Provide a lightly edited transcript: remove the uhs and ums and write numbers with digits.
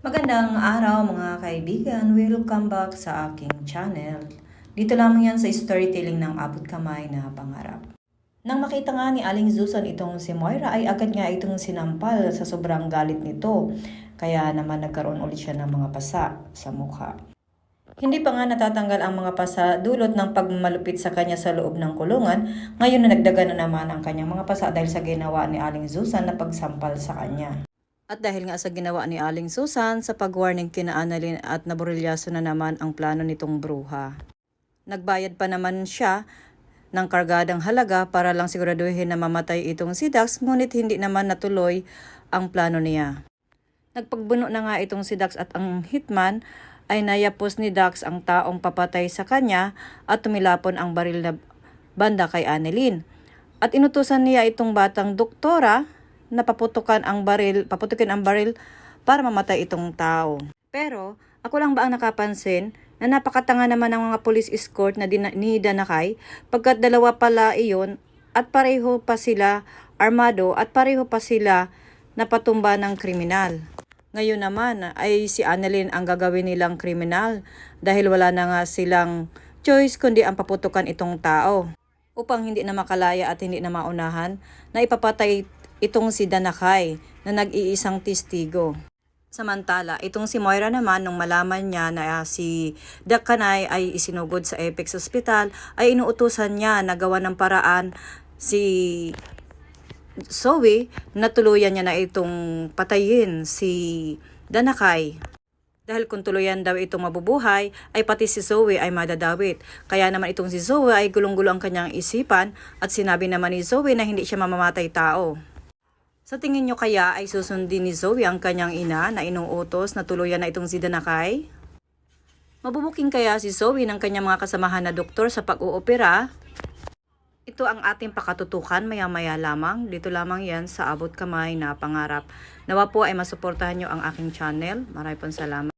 Magandang araw mga kaibigan, welcome back sa aking channel. Dito lamang yan sa storytelling ng Abot Kamay na Pangarap. Nang makita nga ni Aling Susan itong si Moira ay agad nga itong sinampal sa sobrang galit nito. Kaya naman nagkaroon ulit siya ng mga pasa sa mukha. Hindi pa nga natatanggal ang mga pasa dulot ng pagmalupit sa kanya sa loob ng kulungan. Ngayon na nagdagan na naman ang kanyang mga pasa dahil sa ginawa ni Aling Susan na pagsampal sa kanya. At dahil nga sa ginawa ni Aling Susan sa pag-warning kina Annalyn at naborilyaso na naman ang plano nitong bruha. Nagbayad pa naman siya ng kargadang halaga para lang siguraduhin na mamatay itong si Dax, ngunit hindi naman natuloy ang plano niya. Nagpagbuno na nga itong si Dax at ang hitman ay nayapos ni Dax ang taong papatay sa kanya at tumilapon ang baril na banda kay Annalyn. At inutusan niya itong batang doktora na paputukin ang baril para mamatay itong tao. Pero ako lang ba ang nakapansin na napakatanga naman ng mga police escort na ni Danakay pagkat dalawa pala iyon at pareho pa sila armado at pareho pa sila napatumba ng kriminal. Ngayon naman ay si Annalyn ang gagawin nilang kriminal dahil wala na nga silang choice kundi ang paputukan itong tao upang hindi na makalaya at hindi na maunahan na ipapatay itong si Danakay na nag-iisang testigo. Samantala, itong si Moira naman nung malaman niya na si Dakanay ay isinugod sa Apex Hospital ay inuutusan niya na gawa ng paraan si Zoe na tuluyan niya na itong patayin si Danakay. Dahil kung tuluyan daw itong mabubuhay, ay pati si Zoe ay madadawit. Kaya naman itong si Zoe ay gulong-gulo ang kanyang isipan at sinabi naman ni Zoe na hindi siya mamamatay tao. Sa tingin nyo kaya ay susundin ni Zoe ang kanyang ina na inuutos na tuluyan na itong si Danakay? Mabubuking kaya si Zoe ng kanyang mga kasamahan na doktor sa pag-uopera? Ito ang ating pakatutukan maya-maya lamang. Dito lamang yan sa Abot Kamay na Pangarap. Nawa po ay masuportahan nyo ang aking channel. Maraming salamat.